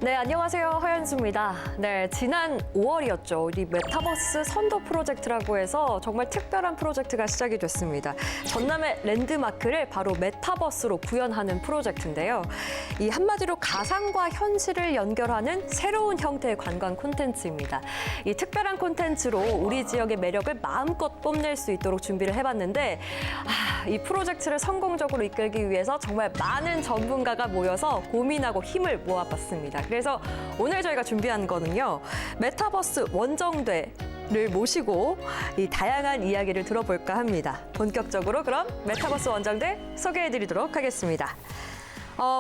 네, 안녕하세요. 허연수입니다. 네, 지난 5월이었죠. 우리 메타버스 선도 프로젝트라고 해서 정말 특별한 프로젝트가 시작이 됐습니다. 전남의 랜드마크를 바로 메타버스로 구현하는 프로젝트인데요. 이 한마디로 가상과 현실을 연결하는 새로운 형태의 관광 콘텐츠입니다. 이 특별한 콘텐츠로 우리 지역의 매력을 마음껏 뽐낼 수 있도록 준비를 해봤는데 이 프로젝트를 성공적으로 이끌기 위해서 정말 많은 전문가가 모여서 고민하고 힘을 모아봤습니다. 그래서 오늘 저희가 준비한 거는요, 메타버스 원정대를 모시고 이 다양한 이야기를 들어볼까 합니다. 본격적으로 그럼 메타버스 원정대 소개해드리도록 하겠습니다.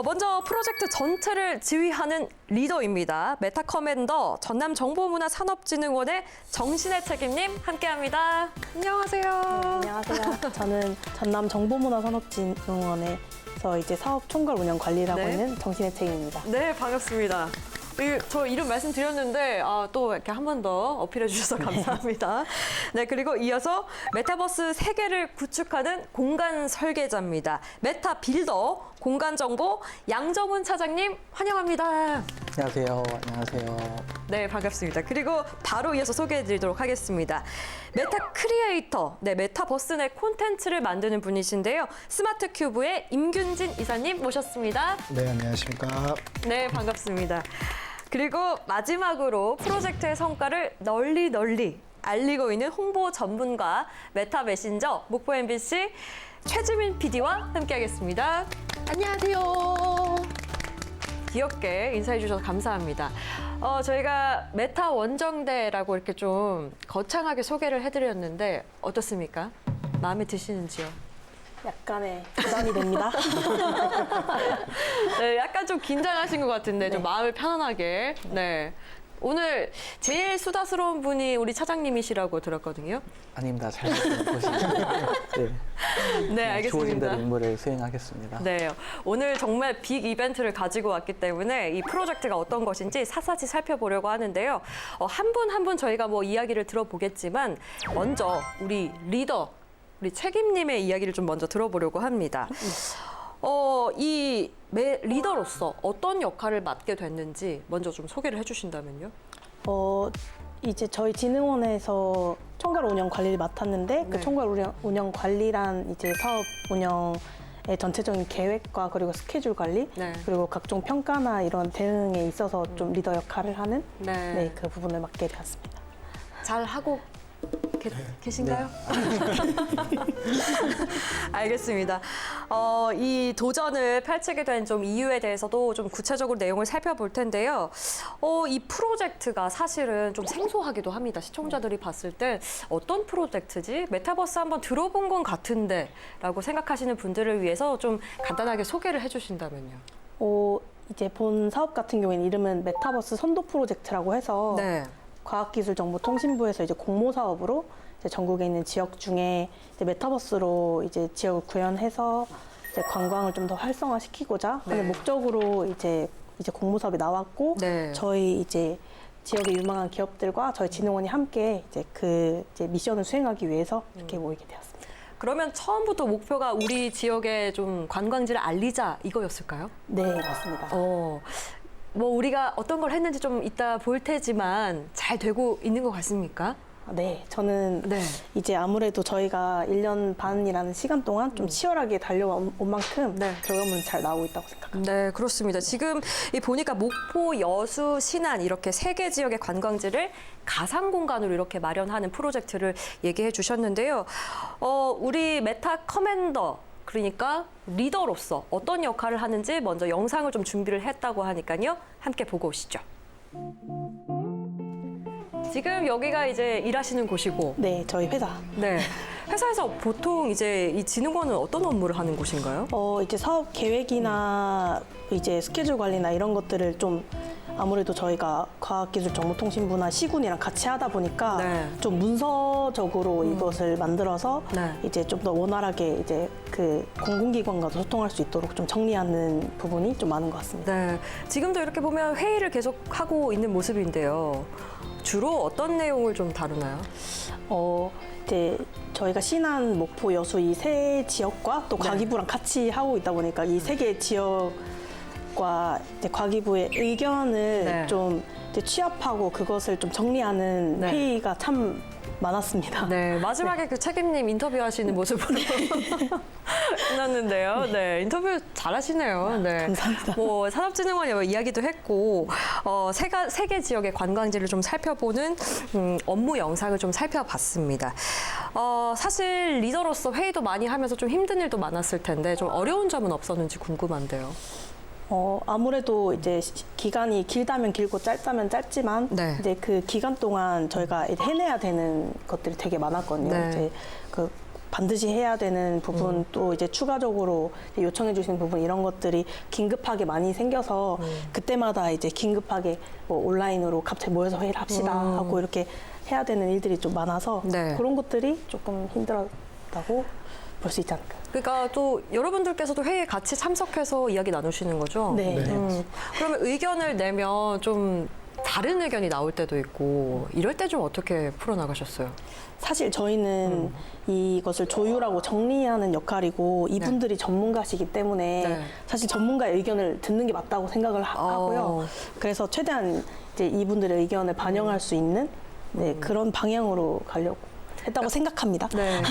먼저 프로젝트 전체를 지휘하는 리더입니다. 메타 커맨더 전남정보문화산업진흥원의 정신의 책임님 함께합니다. 안녕하세요. 네, 안녕하세요. 저는 전남정보문화산업진흥원에서 이제 사업 총괄 운영 관리를 하고 있는 정신의 책임입니다. 네, 반갑습니다. 저 이름 말씀드렸는데 또 이렇게 한 번 더 어필해 주셔서 감사합니다. 네, 그리고 이어서 메타버스 세계를 구축하는 공간 설계자입니다. 메타 빌더 공간 정보 양정훈 차장님 환영합니다. 안녕하세요. 안녕하세요. 네, 반갑습니다. 그리고 바로 이어서 소개해 드리도록 하겠습니다. 메타 크리에이터, 네, 메타버스 내 콘텐츠를 만드는 분이신데요. 스마트 큐브의 임균진 이사님 모셨습니다. 네, 안녕하십니까. 네, 반갑습니다. 그리고 마지막으로 프로젝트의 성과를 널리 알리고 있는 홍보 전문가 메타 메신저 목포 MBC 최지민 PD와 함께하겠습니다. 안녕하세요. 귀엽게 인사해 주셔서 감사합니다. 저희가 메타 원정대라고 이렇게 좀 거창하게 소개를 해드렸는데 어떻습니까? 마음에 드시는지요? 약간의 부담이 됩니다. 네, 약간 좀 긴장하신 것 같은데 좀 마음을 편안하게. 네. 오늘 제일 수다스러운 분이 우리 차장님이시라고 들었거든요. 아닙니다. 잘 보시죠. 네, 알겠습니다. 주어진 대로 임무를 수행하겠습니다. 네, 오늘 정말 빅 이벤트를 가지고 왔기 때문에 이 프로젝트가 어떤 것인지 사사시 살펴보려고 하는데요. 한 분 한 분 저희가 뭐 이야기를 들어보겠지만 먼저 우리 리더, 우리 책임님의 이야기를 좀 먼저 들어보려고 합니다. 이 리더로서 어떤 역할을 맡게 됐는지 먼저 좀 소개를 해주신다면요. 이제 저희 진흥원에서 총괄 운영 관리를 맡았는데 네. 그 총괄 운영 관리란 이제 사업 운영의 전체적인 계획과 그리고 스케줄 관리 네. 그리고 각종 평가나 이런 대응에 있어서 좀 리더 역할을 하는 네. 그 부분을 맡게 되었습니다. 잘 하고 계신가요? 알겠습니다. 이 도전을 펼치게 된 좀 이유에 대해서도 좀 구체적으로 내용을 살펴볼 텐데요. 이 프로젝트가 사실은 좀 생소하기도 합니다. 시청자들이 봤을 때 어떤 프로젝트지? 메타버스 한번 들어본 건 같은데 라고 생각하시는 분들을 위해서 좀 간단하게 소개를 해주신다면요. 이제 본 사업 같은 경우에는 이름은 메타버스 선도 프로젝트라고 해서 네. 과학기술정보통신부에서 이제 공모 사업으로 이제 전국에 있는 지역 중에 이제 메타버스로 이제 지역을 구현해서 이제 관광을 좀 더 활성화시키고자 네. 하는 목적으로 이제 공모 사업이 나왔고 네. 저희 이제 지역의 유망한 기업들과 저희 진흥원이 함께 이제 미션을 수행하기 위해서 이렇게 모이게 되었습니다. 그러면 처음부터 목표가 우리 지역의 좀 관광지를 알리자 이거였을까요? 네, 맞습니다. 뭐 우리가 어떤 걸 했는지 좀 이따 볼 테지만 잘 되고 있는 것 같습니까? 네, 저는 네. 이제 아무래도 저희가 1년 반이라는 시간 동안 좀 치열하게 달려온 만큼 네. 결과물은 잘 나오고 있다고 생각합니다. 네, 그렇습니다. 지금 보니까 목포, 여수, 신안 이렇게 세 개 지역의 관광지를 가상 공간으로 이렇게 마련하는 프로젝트를 얘기해 주셨는데요. 우리 메타 커맨더 그러니까 리더로서 어떤 역할을 하는지 먼저 영상을 좀 준비를 했다고 하니까요. 함께 보고 오시죠. 지금 여기가 이제 일하시는 곳이고, 네, 저희 회사. 네. 회사에서 보통 이제 이 진흥원은 어떤 업무를 하는 곳인가요? 이제 사업 계획이나 이제 스케줄 관리나 이런 것들을 좀 아무래도 저희가 과학기술정보통신부나 시군이랑 같이 하다 보니까 네. 좀 문서적으로 이것을 만들어서 네. 이제 좀 더 원활하게 이제 그 공공기관과도 소통할 수 있도록 좀 정리하는 부분이 좀 많은 것 같습니다. 네. 지금도 이렇게 보면 회의를 계속 하고 있는 모습인데요. 주로 어떤 내용을 좀 다루나요? 이제 저희가 신안, 목포, 여수 이 세 지역과 또 네. 과기부랑 같이 하고 있다 보니까 이 세 개 지역 쪽과 이제 과기부의 의견을 네. 좀 이제 취합하고 그것을 좀 정리하는 네. 회의가 참 많았습니다. 네, 마지막에 그 책임님 인터뷰하시는 모습으로 끝났는데요. 네, 인터뷰 잘하시네요. 네. 감사합니다. 뭐 산업진흥원 이야기도 했고 세 개 지역의 관광지를 좀 살펴보는 업무 영상을 좀 살펴봤습니다. 사실 리더로서 회의도 많이 하면서 좀 힘든 일도 많았을 텐데 좀 어려운 점은 없었는지 궁금한데요. 아무래도 이제 기간이 길다면 길고 짧다면 짧지만 네. 이제 그 기간 동안 저희가 이제 해내야 되는 것들이 되게 많았거든요. 네. 이제 그 반드시 해야 되는 부분 또 이제 추가적으로 이제 요청해 주시는 부분 이런 것들이 긴급하게 많이 생겨서 그때마다 이제 긴급하게 뭐 온라인으로 갑자기 모여서 회의를 합시다 하고 이렇게 해야 되는 일들이 좀 많아서 네. 그런 것들이 조금 힘들었다고 볼 수 있지 않을까. 그러니까 또 여러분들께서도 회의에 같이 참석해서 이야기 나누시는 거죠? 네. 그러면 의견을 내면 좀 다른 의견이 나올 때도 있고 이럴 때 좀 어떻게 풀어나가셨어요? 사실 저희는 이것을 조율하고 정리하는 역할이고 이분들이 전문가시기 때문에 네. 사실 전문가의 의견을 듣는 게 맞다고 생각을 하고요. 그래서 최대한 이제 이분들의 의견을 반영할 수 있는 네, 그런 방향으로 가려고 했다고 생각합니다. 네.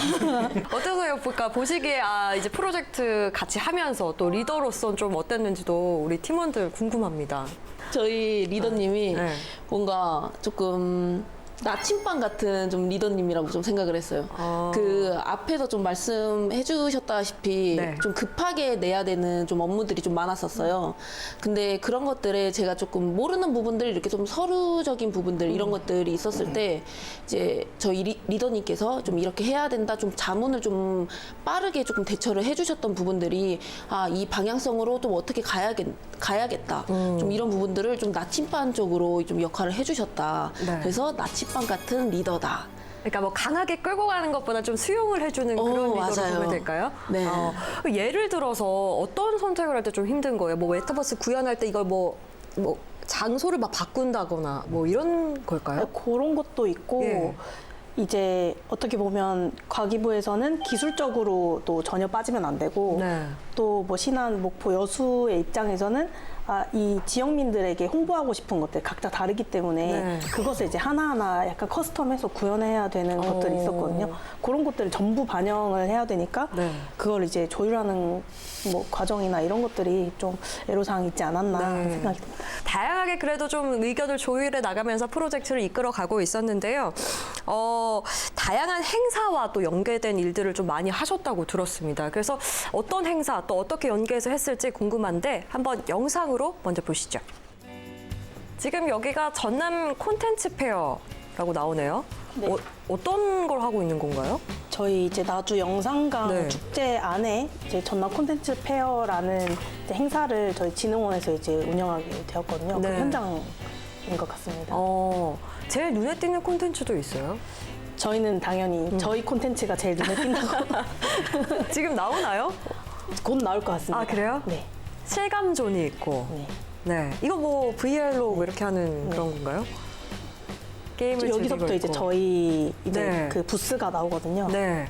어떠세요? 그러니까 보시기에 이제 프로젝트 같이 하면서 또 리더로서 좀 어땠는지도 우리 팀원들 궁금합니다. 저희 리더님이 네. 뭔가 조금 나침반 같은 좀 리더님이라고 좀 생각을 했어요. 그 앞에서 좀 말씀해 주셨다시피 네. 좀 급하게 내야 되는 좀 업무들이 좀 많았었어요. 근데 그런 것들에 제가 조금 모르는 부분들 이렇게 좀 서류적인 부분들 이런 것들이 있었을 때 이제 저희 리더님께서 좀 이렇게 해야 된다 좀 자문을 좀 빠르게 조금 대처를 해 주셨던 부분들이 이 방향성으로 좀 어떻게 가야겠다. 좀 이런 부분들을 좀 나침반 쪽으로 좀 역할을 해 주셨다. 네. 그래서 나침반 같은 리더다. 그러니까 뭐 강하게 끌고 가는 것보다 좀 수용을 해주는 그런 리더로 맞아요. 보면 될까요? 네. 예를 들어서 어떤 선택을 할 때 좀 힘든 거예요? 뭐 메타버스 구현할 때 이걸 뭐 장소를 막 바꾼다거나 뭐 이런 걸까요? 그런 것도 있고 예. 이제 어떻게 보면 과기부에서는 기술적으로 또 전혀 빠지면 안 되고 네. 또 뭐 신안, 목포, 여수의 입장에서는 이 지역민들에게 홍보하고 싶은 것들 각자 다르기 때문에 네. 그것을 이제 하나하나 약간 커스텀해서 구현해야 되는 것들이 있었거든요. 그런 것들을 전부 반영을 해야 되니까 네. 그걸 이제 조율하는 뭐 과정이나 이런 것들이 좀 애로사항이 있지 않았나 네. 생각이 듭니다. 다양하게 그래도 좀 의견을 조율해 나가면서 프로젝트를 이끌어가고 있었는데요. 다양한 행사와 또 연계된 일들을 좀 많이 하셨다고 들었습니다. 그래서 어떤 행사 또 어떻게 연계해서 했을지 궁금한데 한번 영상으로 먼저 보시죠. 지금 여기가 전남 콘텐츠 페어라고 나오네요. 네. 어떤 걸 하고 있는 건가요? 저희 이제 나주 영상강 네. 축제 안에 이제 전남 콘텐츠 페어라는 이제 행사를 저희 진흥원에서 이제 운영하게 되었거든요. 네. 그 현장인 것 같습니다. 제일 눈에 띄는 콘텐츠도 있어요? 저희는 당연히 저희 콘텐츠가 제일 눈에 띈다고 지금 나오나요? 곧 나올 것 같습니다. 아, 그래요? 네. 실감존이 있고. 네. 네. 이거 뭐 VR로 뭐 이렇게 하는 그런 건가요? 게임을 여기서부터 즐기고 이제 있고. 저희 이제 네. 그 부스가 나오거든요. 네.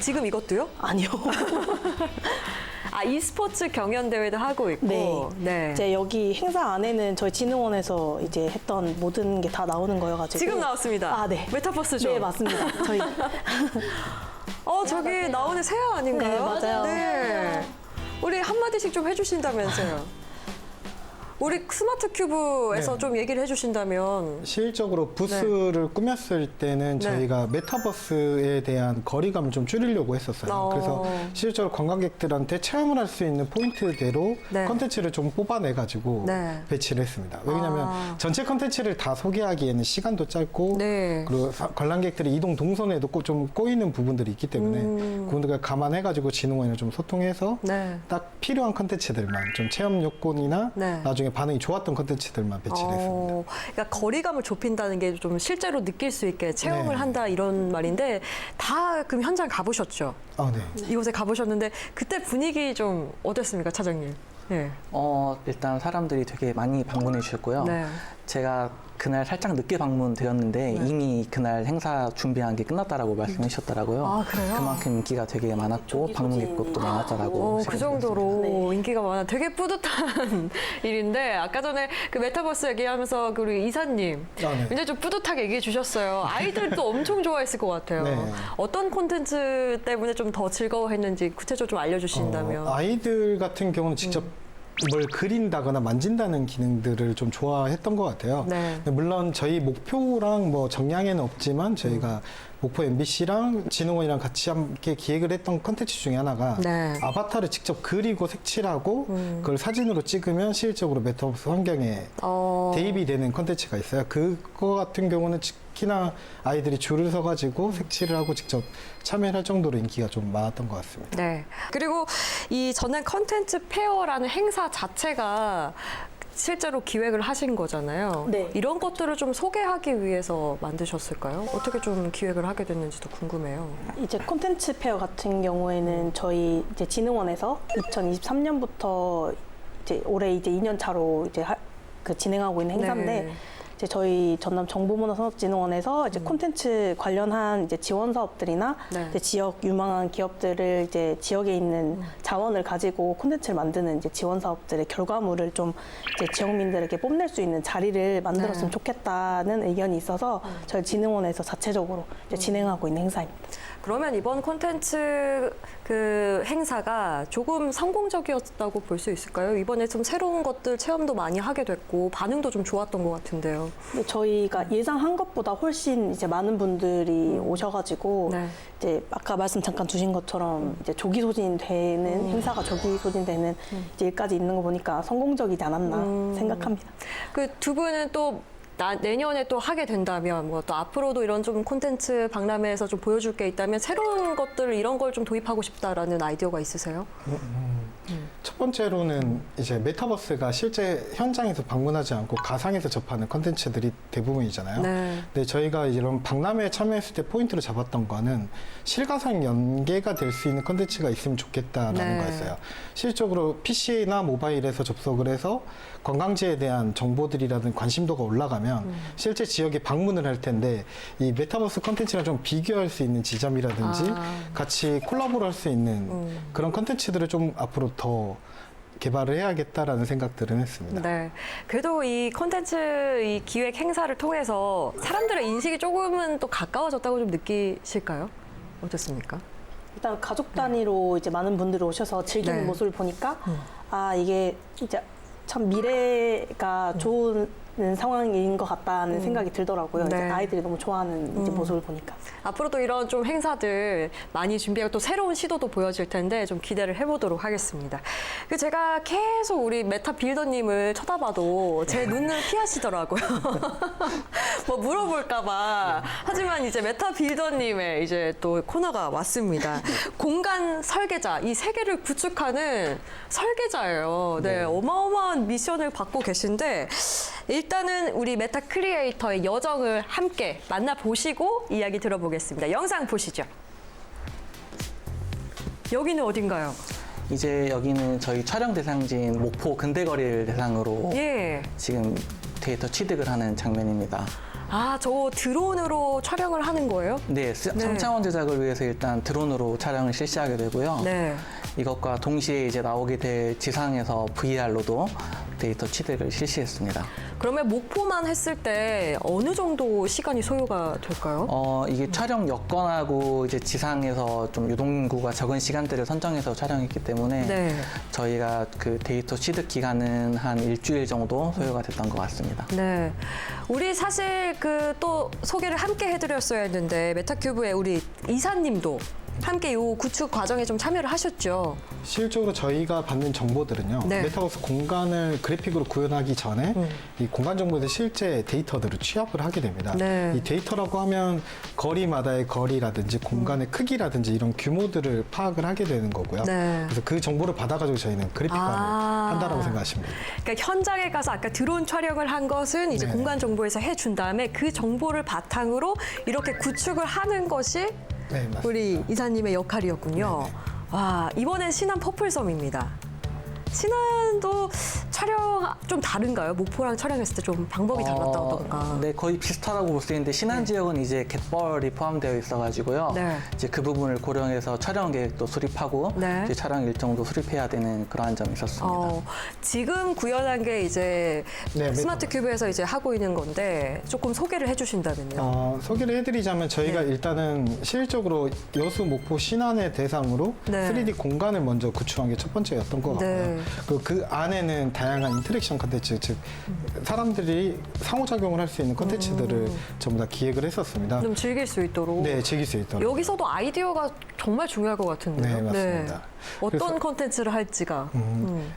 지금 이것도요? 아니요. e스포츠 경연 대회도 하고 있고. 네. 네. 이제 여기 행사 안에는 저희 진흥원에서 이제 했던 모든 게 다 나오는 거여가지고. 지금 나왔습니다. 아, 네. 메타버스죠? 네, 맞습니다. 저희 저기 나오는 새아 아닌가요? 네, 맞아요. 네. 우리 한마디씩 좀 해주신다면서요. 우리 스마트 큐브에서 네. 좀 얘기를 해주신다면. 실질적으로 부스를 꾸몄을 때는 네. 저희가 메타버스에 대한 거리감을 좀 줄이려고 했었어요. 그래서 실제로 관광객들한테 체험을 할 수 있는 포인트대로 네. 컨텐츠를 좀 뽑아내가지고 네. 배치를 했습니다. 왜냐하면 전체 컨텐츠를 다 소개하기에는 시간도 짧고 네. 그리고 관람객들이 이동 동선에도 좀 꼬이는 부분들이 있기 때문에 그분들과 감안해가지고 진흥원이랑 좀 소통해서 네. 딱 필요한 컨텐츠들만 좀 체험 요건이나 네. 나중에 반응이 좋았던 컨텐츠들만 배치를 했습니다. 그러니까 거리감을 좁힌다는 게 좀 실제로 느낄 수 있게 체험을 네. 한다 이런 말인데 다 그럼 현장 가보셨죠? 네. 이곳에 가보셨는데 그때 분위기 좀 어땠습니까, 차장님? 네. 일단 사람들이 되게 많이 방문해 주셨고요. 네. 제가 그날 살짝 늦게 방문드렸는데 이미 그날 행사 준비한 게 끝났다라고 말씀해 주셨더라고요. 아, 그래요? 그만큼 인기가 되게 많았고 방문객도 많았다라고. 그 정도로 인기가 많아 되게 뿌듯한 일인데 아까 전에 그 메타버스 얘기하면서 그 우리 이사님 네. 굉장히 좀 뿌듯하게 얘기해 주셨어요. 아이들도 엄청 좋아했을 것 같아요. 네. 어떤 콘텐츠 때문에 좀 더 즐거워했는지 구체적으로 좀 알려주신다면. 아이들 같은 경우는 직접 뭘 그린다거나 만진다는 기능들을 좀 좋아했던 것 같아요. 네. 근데 물론 저희 목표랑 뭐 정량에는 없지만 저희가 목포 MBC랑 진흥원이랑 같이 함께 기획을 했던 컨텐츠 중에 하나가 네. 아바타를 직접 그리고 색칠하고 그걸 사진으로 찍으면 실질적으로 메타버스 환경에 대입이 되는 컨텐츠가 있어요. 그거 같은 경우는 특히나 아이들이 줄을 서가지고 색칠을 하고 직접 참여를 할 정도로 인기가 좀 많았던 것 같습니다. 네. 그리고 이 전남 컨텐츠 페어라는 행사 자체가 실제로 기획을 하신 거잖아요. 네. 이런 것들을 좀 소개하기 위해서 만드셨을까요? 어떻게 좀 기획을 하게 됐는지도 궁금해요. 이제 콘텐츠 페어 같은 경우에는 저희 이제 진흥원에서 2023년부터 이제 올해 이제 2년 차로 이제 진행하고 있는 행사인데 네. 이제 저희 전남 정보문화산업진흥원에서 이제 콘텐츠 관련한 이제 지원 사업들이나 네. 이제 지역 유망한 기업들을 이제 지역에 있는 자원을 가지고 콘텐츠를 만드는 이제 지원 사업들의 결과물을 좀 이제 지역민들에게 뽐낼 수 있는 자리를 만들었으면 네. 좋겠다는 의견이 있어서 저희 진흥원에서 자체적으로 이제 진행하고 있는 행사입니다. 그러면 이번 콘텐츠 그 행사가 조금 성공적이었다고 볼 수 있을까요? 이번에 좀 새로운 것들 체험도 많이 하게 됐고 반응도 좀 좋았던 것 같은데요. 근데 저희가 예상한 것보다 훨씬 이제 많은 분들이 오셔가지고 네. 이제 아까 말씀 잠깐 주신 것처럼 이제 조기 소진되는 행사가 조기 소진되는 이제 일까지 있는 거 보니까 성공적이지 않았나 생각합니다. 그 두 분은 또 내년에 또 하게 된다면 뭐 또 앞으로도 이런 좀 콘텐츠 박람회에서 좀 보여줄 게 있다면 새로운 것들 이런 걸 좀 도입하고 싶다라는 아이디어가 있으세요? 첫 번째로는 이제 메타버스가 실제 현장에서 방문하지 않고 가상에서 접하는 컨텐츠들이 대부분이잖아요. 네. 근데 저희가 이런 박람회에 참여했을 때 포인트로 잡았던 거는 실가상 연계가 될 수 있는 컨텐츠가 있으면 좋겠다라는 네. 거였어요. 실질적으로 PC나 모바일에서 접속을 해서 관광지에 대한 정보들이라든 관심도가 올라가면 실제 지역에 방문을 할 텐데 이 메타버스 컨텐츠랑 좀 비교할 수 있는 지점이라든지 같이 콜라보를 할 수 있는 그런 컨텐츠들을 좀 앞으로 더 개발을 해야겠다라는 생각들은 했습니다. 네. 그래도 이 콘텐츠 이 기획 행사를 통해서 사람들의 인식이 조금은 또 가까워졌다고 좀 느끼실까요? 어떻습니까? 일단 가족 단위로 이제 많은 분들이 오셔서 즐기는 네. 모습을 보니까 아 이게 이제 참 미래가 좋은 상황인 것 같다는 생각이 들더라고요. 이제 네. 아이들이 너무 좋아하는 이제 모습을 보니까. 앞으로도 이런 좀 행사들 많이 준비하고 또 새로운 시도도 보여질 텐데 좀 기대를 해보도록 하겠습니다. 그 제가 계속 우리 메타 빌더님을 쳐다봐도 제 눈을 피하시더라고요. 뭐 물어볼까봐. 하지만 이제 메타 빌더님의 이제 또 코너가 왔습니다. 공간 설계자, 이 세계를 구축하는 설계자예요. 네, 어마어마한 미션을 받고 계신데 일단은 우리 메타 크리에이터의 여정을 함께 만나보시고 이야기 들어보겠습니다. 영상 보시죠. 여기는 어딘가요? 이제 여기는 저희 촬영 대상지인 목포 근대거리를 대상으로 예. 지금 데이터 취득을 하는 장면입니다. 아, 저 드론으로 촬영을 하는 거예요? 네, 3차원 제작을 위해서 일단 드론으로 촬영을 실시하게 되고요. 네. 이것과 동시에 이제 나오게 될 지상에서 VR로도 데이터 취득을 실시했습니다. 그러면 목포만 했을 때 어느 정도 시간이 소요가 될까요? 이게 촬영 여건하고 이제 지상에서 좀 유동인구가 적은 시간대를 선정해서 촬영했기 때문에 네. 저희가 그 데이터 취득 기간은 한 일주일 정도 소요가 됐던 것 같습니다. 네. 우리 사실 그 또 소개를 함께 해드렸어야 했는데 메타큐브의 우리 이사님도 함께 이 구축 과정에 좀 참여를 하셨죠. 실질적으로 저희가 받는 정보들은요. 네. 메타버스 공간을 그래픽으로 구현하기 전에 이 공간 정보에서 실제 데이터들을 취합을 하게 됩니다. 네. 이 데이터라고 하면 거리마다의 거리라든지 공간의 크기라든지 이런 규모들을 파악을 하게 되는 거고요. 네. 그래서 그 정보를 받아가지고 저희는 그래픽화를 한다라고 생각하시면 됩니다. 그러니까 현장에 가서 아까 드론 촬영을 한 것은 이제 네. 공간 정보에서 해준 다음에 그 정보를 바탕으로 이렇게 구축을 하는 것이 네, 맞습니다. 우리 이사님의 역할이었군요. 와, 이번엔 신안 퍼플섬입니다. 신한도 촬영 좀 다른가요? 목포랑 촬영했을 때 좀 방법이 달랐다던가. 네, 거의 비슷하다고 볼 수 있는데 신안 지역은 이제 갯벌이 포함되어 있어가지고요. 네. 이제 그 부분을 고려해서 촬영 계획도 수립하고 네. 이제 촬영 일정도 수립해야 되는 그러한 점이 있었습니다. 지금 구현한 게 이제 네, 스마트 큐브에서 이제 하고 있는 건데 조금 소개를 해주신다면요. 소개를 해드리자면 저희가 네. 일단은 실질적으로 여수, 목포, 신안의 대상으로 네. 3D 공간을 먼저 구축한 게 첫 번째였던 것 같고요. 네. 그리고 그 안에는 다양한 인터랙션 컨텐츠, 즉 사람들이 상호작용을 할 수 있는 컨텐츠들을 전부 다 기획을 했었습니다. 좀 즐길 수 있도록. 네, 즐길 수 있도록. 여기서도 아이디어가 정말 중요할 것 같은데요. 네, 맞습니다. 어떤 그래서- 컨텐츠를 할지가.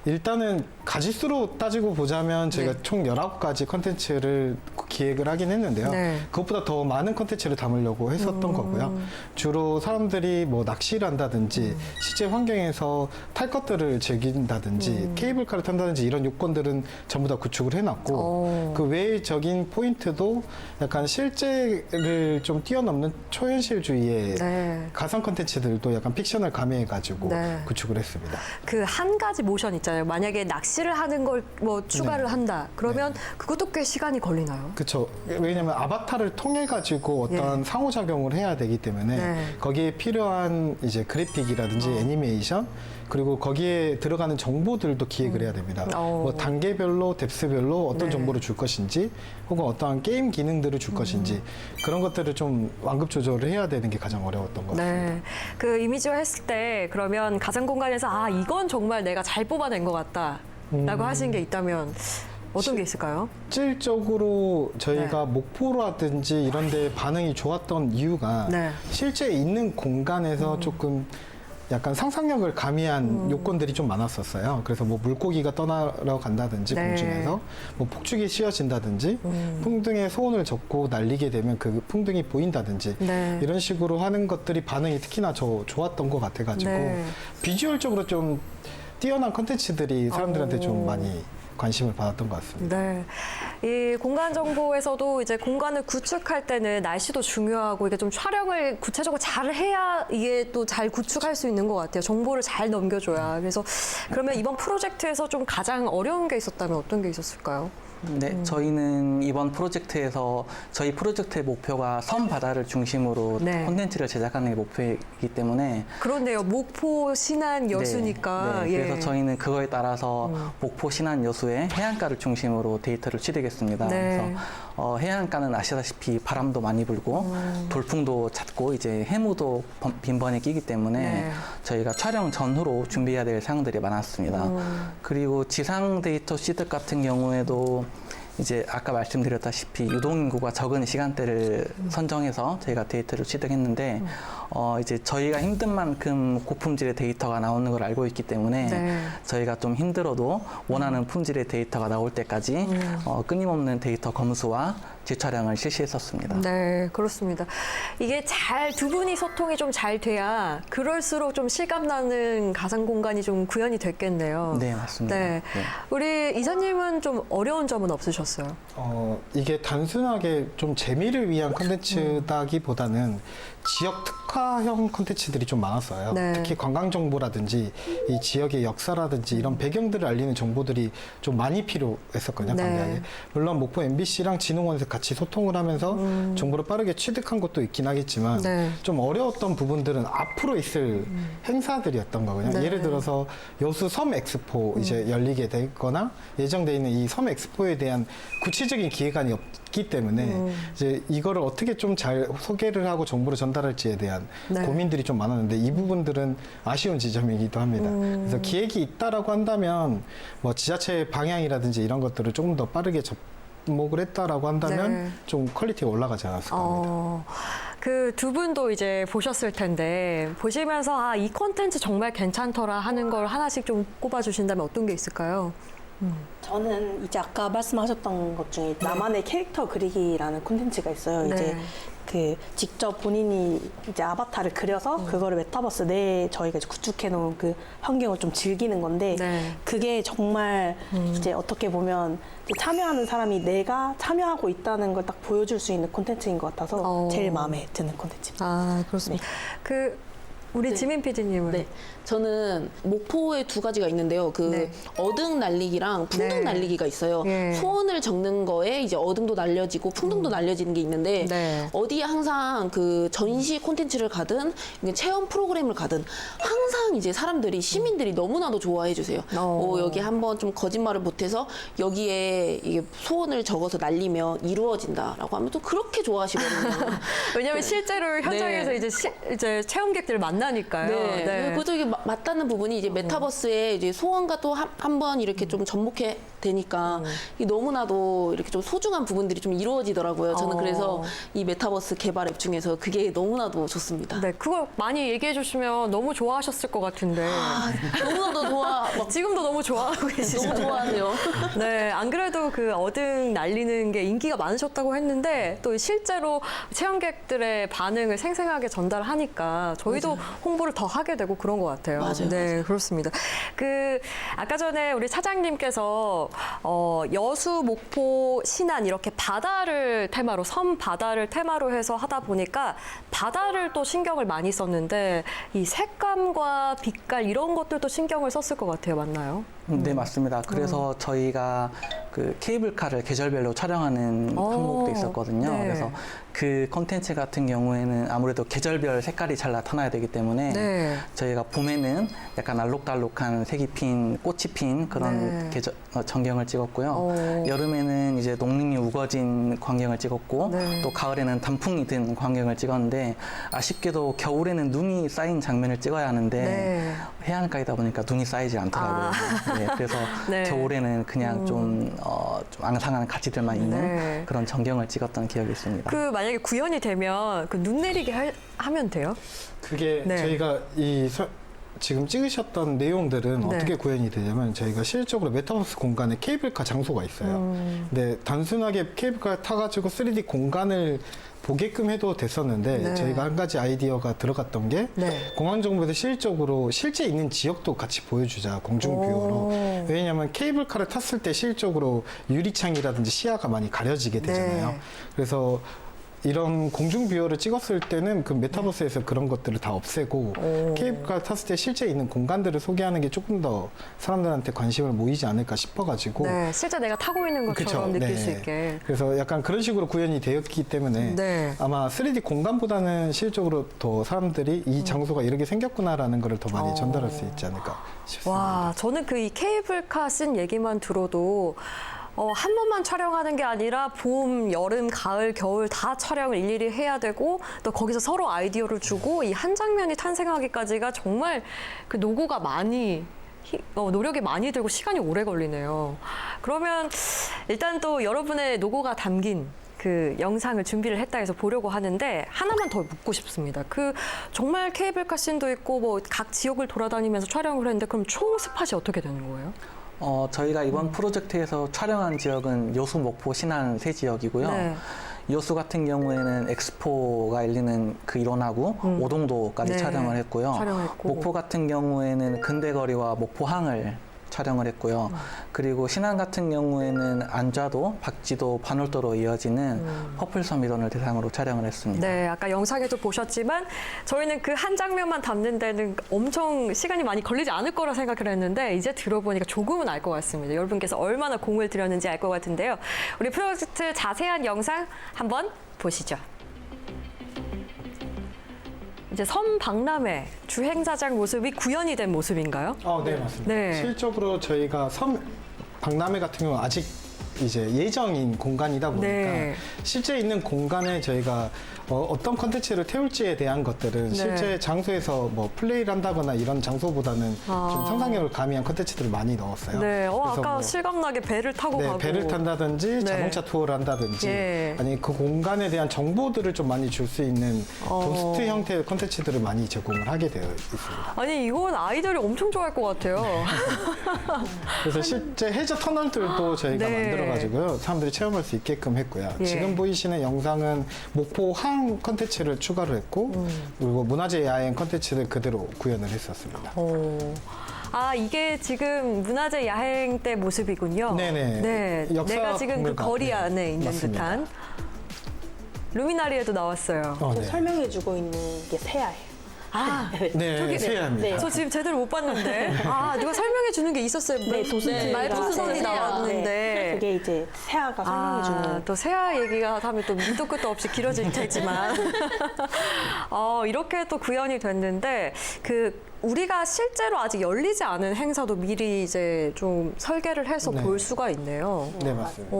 일단은 가지수로 따지고 보자면 저희가 네. 총 19가지 컨텐츠를 기획을 하긴 했는데요. 네. 그것보다 더 많은 컨텐츠를 담으려고 했었던 거고요. 주로 사람들이 뭐 낚시를 한다든지 실제 환경에서 탈 것들을 즐긴다든지 케이블카를 탄다든지 이런 요건들은 전부 다 구축을 해놨고 오. 그 외적인 포인트도 약간 실제를 좀 뛰어넘는 초현실주의의 네. 가상 컨텐츠들도 약간 픽션을 가미해가지고 네. 구축을 했습니다. 그 한 가지 모션 있잖아요. 만약에 낚시를 하는 걸 뭐 추가를 네. 한다. 그러면 그것도 꽤 시간이 걸리나요? 그렇죠. 왜냐하면 아바타를 통해 가지고 어떤 상호작용을 해야 되기 때문에 네. 거기에 필요한 이제 그래픽이라든지 애니메이션 그리고 거기에 들어가는 정보들도 기획을 해야 됩니다. 뭐 단계별로, 뎁스별로 어떤 네. 정보를 줄 것인지 혹은 어떠한 게임 기능들을 줄 것인지 그런 것들을 좀 완급 조절을 해야 되는 게 가장 어려웠던 것 같습니다. 네. 그 이미지화 했을 때 그러면 가상 공간에서 아, 이건 정말 내가 잘 뽑아낸 것 같다. 라고 하신 게 있다면 어떤 게 있을까요? 실질적으로 저희가 목포라든지 이런 데 반응이 좋았던 이유가 네. 실제 있는 공간에서 조금 약간 상상력을 가미한 요건들이 좀 많았었어요. 그래서 뭐 물고기가 떠나러 간다든지 네. 공중에서 뭐 폭죽이 씌워진다든지 풍등에 소원을 적고 날리게 되면 그 풍등이 보인다든지 네. 이런 식으로 하는 것들이 반응이 특히나 좋았던 것 같아가지고 네. 비주얼적으로 좀 뛰어난 컨텐츠들이 사람들한테 좀 많이 관심을 받았던 것 같습니다. 네. 이 공간 정보에서도 이제 공간을 구축할 때는 날씨도 중요하고 이게 좀 촬영을 구체적으로 잘 해야 이게 또 잘 구축할 수 있는 것 같아요. 정보를 잘 넘겨줘야. 그래서 그러면 이번 프로젝트에서 좀 가장 어려운 게 있었다면 어떤 게 있었을까요? 네, 저희는 이번 프로젝트에서 저희 프로젝트의 목표가 섬 바다를 중심으로 네. 콘텐츠를 제작하는 게 목표이기 때문에 그런데요. 목포, 신안, 여수니까. 네, 예. 그래서 저희는 그거에 따라서 목포, 신안, 여수의 해안가를 중심으로 데이터를 취득했습니다. 네. 그래서 해안가는 아시다시피 바람도 많이 불고 돌풍도 잦고 이제 해무도 빈번히 끼기 때문에 네. 저희가 촬영 전후로 준비해야 될 사항들이 많았습니다. 그리고 지상 데이터 취득 같은 경우에도 이제 아까 말씀드렸다시피 유동인구가 적은 시간대를 선정해서 저희가 데이터를 취득했는데 이제 저희가 힘든 만큼 고품질의 데이터가 나오는 걸 알고 있기 때문에 네. 저희가 좀 힘들어도 원하는 품질의 데이터가 나올 때까지 끊임없는 데이터 검수와 재촬영을 실시했었습니다. 네, 그렇습니다. 이게 두 분이 소통이 좀 잘 돼야 그럴수록 좀 실감나는 가상 공간이 좀 구현이 됐겠네요. 네, 맞습니다. 네. 네. 우리 이사님은 좀 어려운 점은 없으셨어요? 이게 단순하게 좀 재미를 위한 컨텐츠다기보다는 지역 특화형 컨텐츠들이 좀 많았어요. 네. 특히 관광 정보라든지 이 지역의 역사라든지 이런 배경들을 알리는 정보들이 좀 많이 필요했었거든요. 네. 방대하게. 물론 목포 MBC랑 진흥원에서 같이 소통을 하면서 정보를 빠르게 취득한 것도 있긴 하겠지만 네. 좀 어려웠던 부분들은 앞으로 있을 행사들이었던 거거든요. 네. 예를 들어서 여수 섬 엑스포 이제 열리게 되거나 예정돼 있는 이 섬 엑스포에 대한 구체적인 기획안이 없기 때문에 이제 이거를 어떻게 좀 잘 소개를 하고 정보를 전달할지에 대한 네. 고민들이 좀 많았는데 이 부분들은 아쉬운 지점이기도 합니다. 그래서 기획이 있다라고 한다면 뭐 지자체 방향이라든지 이런 것들을 조금 더 빠르게 접목을 했다라고 한다면 네. 좀 퀄리티가 올라가지 않았을까 합니다. 그 두 분도 이제 보셨을 텐데 보시면서 이 콘텐츠 정말 괜찮더라 하는 걸 하나씩 좀 꼽아주신다면 어떤 게 있을까요? 저는 이제 아까 말씀하셨던 것 중에 나만의 캐릭터 그리기라는 콘텐츠가 있어요. 네. 이제 그 직접 본인이 이제 아바타를 그려서 그거를 메타버스 내에 저희가 이제 구축해 놓은 그 환경을 좀 즐기는 건데 네. 그게 정말 이제 어떻게 보면 이제 참여하는 사람이 내가 참여하고 있다는 걸 딱 보여줄 수 있는 콘텐츠인 것 같아서 제일 마음에 드는 콘텐츠입니다. 아, 그렇습니다. 그 우리 네. 지민 PD님은? 네, 저는 목포에 두 가지가 있는데요. 그 네. 어등 날리기랑 풍등 네. 날리기가 있어요. 예. 소원을 적는 거에 이제 어등도 날려지고 풍등도 날려지는 게 있는데 네. 어디에 항상 그 전시 콘텐츠를 가든 이게 체험 프로그램을 가든 항상 이제 사람들이 시민들이 너무나도 좋아해 주세요. 여기 한번 좀 거짓말을 못해서 여기에 이게 소원을 적어서 날리면 이루어진다라고 하면 또 그렇게 좋아하시거든요. 왜냐면 실제로 현장에서 네. 이제 체험객들을 만나니까요. 네. 그것도 이게 맞다는 부분이 이제 메타버스에 이제 소원과 또 한 번 이렇게 좀 접목해 되니까 이 너무나도 이렇게 좀 소중한 부분들이 좀 이루어지더라고요. 저는 그래서 이 메타버스 개발 앱 중에서 그게 너무나도 좋습니다. 네, 그걸 많이 얘기해 주시면 너무 좋아하셨을 것 같은데. 너무나도 좋아. 막 지금도 너무 좋아하고 계시죠? 너무 좋아하세요. 네, 안 그래도 그 어등 날리는 게 인기가 많으셨다고 했는데 또 실제로 체험객들의 반응을 생생하게 전달하니까 저희도 홍보를 더 하게 되고 그런 것 같아요. 맞아요, 네, 맞아요. 그렇습니다. 그 아까 전에 우리 사장님께서 여수, 목포, 신안 이렇게 바다를 테마로 섬 바다를 테마로 해서 하다 보니까 바다를 또 신경을 많이 썼는데 이 색감과 빛깔 이런 것들도 신경을 썼을 것 같아요. 맞나요? 네, 맞습니다. 그래서 저희가 그 케이블카를 계절별로 촬영하는 항목도 있었거든요. 네. 그래서 그 콘텐츠 같은 경우에는 아무래도 계절별 색깔이 잘 나타나야 되기 때문에 네. 저희가 봄에는 약간 알록달록한 색이 핀, 꽃이 핀 그런 네. 전경을 찍었고요. 여름에는 이제 녹림이 우거진 광경을 찍었고 네. 또 가을에는 단풍이 든 광경을 찍었는데 아쉽게도 겨울에는 눈이 쌓인 장면을 찍어야 하는데 네. 해안가이다 보니까 눈이 쌓이지 않더라고요. 네, 그래서 네. 겨울에는 그냥 좀 앙상한 가지들만 있는 네. 그런 전경을 찍었던 기억이 있습니다. 그 만약에 구현이 되면 그 눈 내리게 하면 돼요? 그게 네. 저희가 지금 찍으셨던 내용들은 네. 어떻게 구현이 되냐면 저희가 실질적으로 메타버스 공간에 케이블카 장소가 있어요. 근데 단순하게 케이블카 타가지고 3D 공간을 보게끔 해도 됐었는데 네. 저희가 한 가지 아이디어가 들어갔던 게 네. 공항정보에서 실질적으로 실제 있는 지역도 같이 보여주자 공중뷰어로. 왜냐하면 케이블카를 탔을 때 실질적으로 유리창이라든지 시야가 많이 가려지게 되잖아요. 네. 그래서 이런 공중뷰어를 찍었을 때는 그 메타버스에서 그런 것들을 다 없애고 케이블카 탔을 때 실제 있는 공간들을 소개하는 게 조금 더 사람들한테 관심을 모이지 않을까 싶어가지고 네, 실제 내가 타고 있는 것처럼 그쵸? 느낄 네. 수 있게. 그래서 약간 그런 식으로 구현이 되었기 때문에 네. 아마 3D 공간보다는 실적으로 더 사람들이 이 장소가 이렇게 생겼구나라는 걸 더 많이 전달할 수 있지 않을까 싶습니다. 와, 저는 그 이 케이블카 쓴 얘기만 들어도 한 번만 촬영하는 게 아니라 봄, 여름, 가을, 겨울 다 촬영을 일일이 해야 되고 또 거기서 서로 아이디어를 주고 이 한 장면이 탄생하기까지가 정말 그 노고가 많이 노력이 많이 들고 시간이 오래 걸리네요. 그러면 일단 또 여러분의 노고가 담긴 그 영상을 준비를 했다 해서 보려고 하는데 하나만 더 묻고 싶습니다. 그 정말 케이블카 씬도 있고 뭐 각 지역을 돌아다니면서 촬영을 했는데 그럼 총 스팟이 어떻게 되는 거예요? 저희가 이번 프로젝트에서 촬영한 지역은 여수, 목포, 신안 세 지역이고요. 네. 여수 같은 경우에는 엑스포가 열리는 그 일원하고 오동도까지 네. 촬영을 했고요. 촬영했고. 목포 같은 경우에는 근대거리와 목포항을 촬영을 했고요. 그리고 신안 같은 경우에는 안좌도, 박지도, 반월도로 이어지는 퍼플섬 일원을 대상으로 촬영을 했습니다. 네, 아까 영상에도 보셨지만 저희는 그 한 장면만 담는 데는 엄청 시간이 많이 걸리지 않을 거라 생각을 했는데 이제 들어보니까 조금은 알 것 같습니다. 여러분께서 얼마나 공을 들였는지 알 것 같은데요. 우리 프로젝트 자세한 영상 한번 보시죠. 이제 섬 박람회 주행사장 모습이 구현이 된 모습인가요? 네, 맞습니다. 네. 실적으로 저희가 박람회 같은 경우는 아직 이제 예정인 공간이다 보니까 네. 실제 있는 공간에 저희가 어떤 컨텐츠를 태울지에 대한 것들은 네. 실제 장소에서 뭐 플레이를 한다거나 이런 장소보다는 좀 상상력을 가미한 컨텐츠들을 많이 넣었어요. 네, 그래서 아까 뭐 실감나게 배를 타고 네, 가고 배를 탄다든지 네. 자동차 투어를 한다든지 예. 아니 그 공간에 대한 정보들을 좀 많이 줄 수 있는 도스트 형태의 컨텐츠들을 많이 제공을 하게 되어 있습니다. 아니 이건 아이들이 엄청 좋아할 것 같아요. 그래서 실제 해저 터널들도 저희가 네. 만들어가지고요. 사람들이 체험할 수 있게끔 했고요. 예. 지금 보이시는 영상은 목포 항 컨텐츠를 추가를 했고 그리고 문화재 야행 컨텐츠를 그대로 구현을 했었습니다. 아, 이게 지금 문화재 야행 때 모습이군요. 네네. 네, 역사 내가 지금 그 박물관. 거리 네, 안에 있는 맞습니다. 듯한 루미나리에도 나왔어요. 네. 설명해주고 있는 게 새알. 네, 세야입니다. 네. 저 지금 제대로 못 봤는데. 아, 누가 설명해 주는 게 있었어요. 네, 도슨트가 말도선이 네, 나왔는데. 네, 그게 이제 세아가 설명해 주는 또 세아 얘기가 하면 또 밑도 끝도 없이 길어질 테지만 이렇게 또 구현이 됐는데 우리가 실제로 아직 열리지 않은 행사도 미리 이제 좀 설계를 해서 네. 볼 수가 있네요. 네, 맞습니다.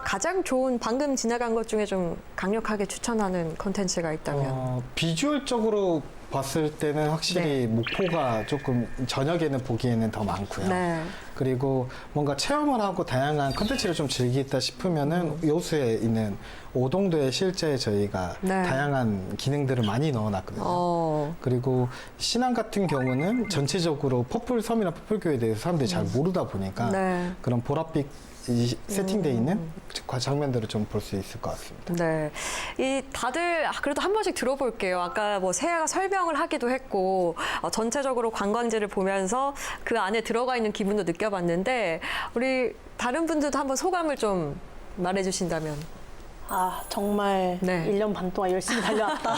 가장 좋은 방금 지나간 것 중에 좀 강력하게 추천하는 콘텐츠가 있다면 비주얼적으로 봤을 때는 확실히 목포가 조금 저녁에는 보기에는 더 많고요. 네. 그리고 뭔가 체험을 하고 다양한 컨텐츠를 좀 즐기겠다 싶으면은 요수에 있는 오동도에 실제 저희가 네. 다양한 기능들을 많이 넣어놨거든요. 그리고 신안 같은 경우는 전체적으로 퍼플섬이나 퍼플교에 대해서 사람들이 잘 모르다 보니까 네. 그런 보랏빛 이 세팅되어 있는 장면들을 좀 볼 수 있을 것 같습니다. 네. 다들 그래도 한 번씩 들어볼게요. 아까 뭐 세아가 설명을 하기도 했고, 전체적으로 관광지를 보면서 그 안에 들어가 있는 기분도 느껴봤는데, 우리 다른 분들도 한번 소감을 좀 말해주신다면. 정말 네. 1년 반 동안 열심히 달려왔다.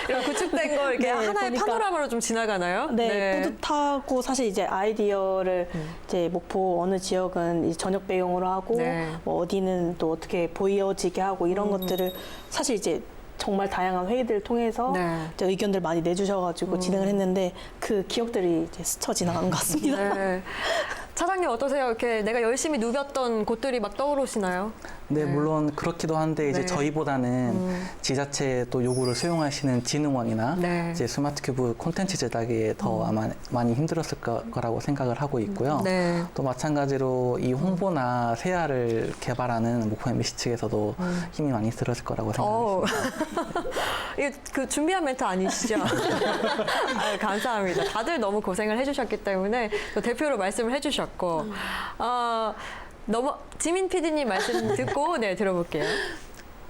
이런 구축된 거 이렇게 네, 하나의 보니까. 파노라마로 좀 지나가나요? 네, 뿌듯하고 사실 이제 아이디어를 이제 목포 어느 지역은 이 저녁 배용으로 하고 네. 뭐 어디는 또 어떻게 보여지게 하고 이런 것들을 사실 이제 정말 다양한 회의들을 통해서 네. 이제 의견들 많이 내주셔가지고 진행을 했는데 그 기억들이 이제 스쳐 지나가는 것 같습니다. 네. 차장님 어떠세요? 이렇게 내가 열심히 누볐던 곳들이 막 떠오르시나요? 네, 물론 그렇기도 한데 이제 네. 저희보다는 지자체 또 요구를 수용하시는 진흥원이나 네. 이제 스마트큐브 콘텐츠 제작에 더 아마 많이 힘들었을 거라고 생각을 하고 있고요. 네. 또 마찬가지로 이 홍보나 세아를 개발하는 목포 MBC 측에서도 힘이 많이 들었을 거라고 생각합니다. 이게 그 준비한 멘트 아니시죠? 아유, 감사합니다. 다들 너무 고생을 해주셨기 때문에 또 대표로 말씀을 해주셨고, 지민 PD님 말씀 듣고 들어볼게요.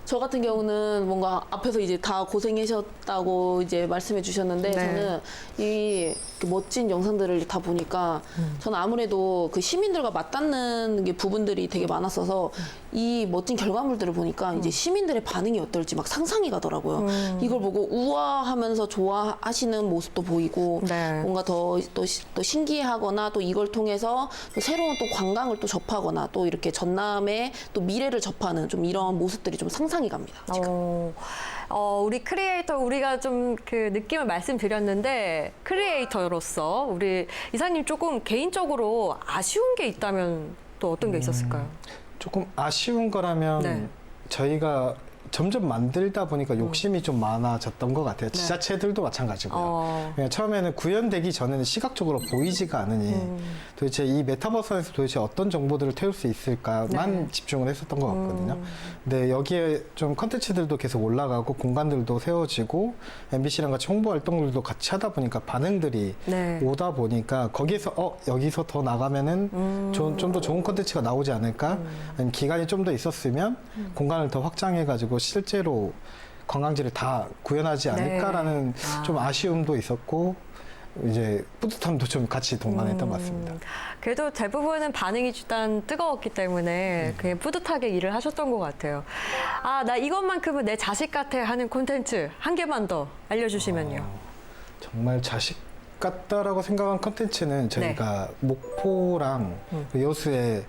저 같은 경우는 뭔가 앞에서 이제 다 고생하셨다고 이제 말씀해 주셨는데 네. 저는 이 멋진 영상들을 다 보니까 저는 아무래도 그 시민들과 맞닿는 게 부분들이 되게 많았어서 이 멋진 결과물들을 보니까 이제 시민들의 반응이 어떨지 막 상상이 가더라고요. 이걸 보고 우아하면서 좋아하시는 모습도 보이고 네. 뭔가 또 신기해하거나 또 이걸 통해서 또 새로운 또 관광을 또 접하거나 또 이렇게 전남의 또 미래를 접하는 좀 이런 모습들이 좀 상상이 갑니다. 지금. 우리 크리에이터 우리가 좀 그 느낌을 말씀드렸는데 크리에이터로서 우리 이사님 조금 개인적으로 아쉬운 게 있다면 또 어떤 게 있었을까요? 조금 아쉬운 거라면 네. 저희가 점점 만들다 보니까 욕심이 좀 많아졌던 것 같아요. 지자체들도 마찬가지고요. 그냥 처음에는 구현되기 전에는 시각적으로 보이지가 않으니 도대체 이 메타버스에서 도대체 어떤 정보들을 태울 수 있을까만 집중을 했었던 것 같거든요. 근데 여기에 좀 컨텐츠들도 계속 올라가고 공간들도 세워지고 MBC랑 같이 홍보 활동들도 같이 하다 보니까 반응들이 네. 오다 보니까 거기에서 여기서 더 나가면은 좀 더 좋은 컨텐츠가 나오지 않을까? 아니면 기간이 좀 더 있었으면 공간을 더 확장해가지고 실제로 관광지를 다 구현하지 않을까라는 좀 아쉬움도 있었고 이제 뿌듯함도 좀 같이 동반했던 것 같습니다. 그래도 대부분은 반응이 일단 뜨거웠기 때문에 그냥 뿌듯하게 일을 하셨던 것 같아요. 나 이것만큼은 내 자식 같아 하는 콘텐츠 한 개만 더 알려주시면요. 정말 자식 같다라고 생각한 컨텐츠는 저희가 목포랑 그 여수에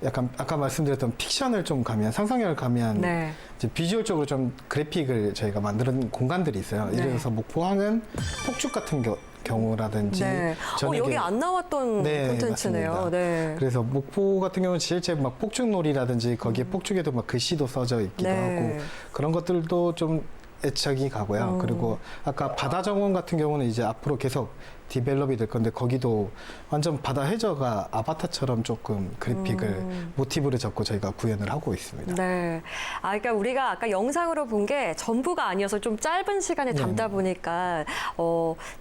약간 아까 말씀드렸던 픽션을 좀 가미한 상상력을 가미한 네. 이제 비주얼적으로 좀 그래픽을 저희가 만드는 공간들이 있어요. 예를 들어서 목포항은 폭죽 같은 경우라든지 네. 저녁에 여기 안 나왔던 네, 콘텐츠네요. 맞습니다. 네. 그래서 목포 같은 경우는 실제 막 폭죽놀이라든지 거기에 폭죽에도 막 글씨도 써져 있기도 네. 하고 그런 것들도 좀 애착이 가고요. 그리고 아까 바다 정원 같은 경우는 이제 앞으로 계속 디벨롭이 될 건데 거기도 완전 바다 해저가 아바타처럼 조금 그래픽을 모티브를 잡고 저희가 구현을 하고 있습니다. 네. 그러니까 우리가 아까 영상으로 본 게 전부가 아니어서 좀 짧은 시간에 담다 보니까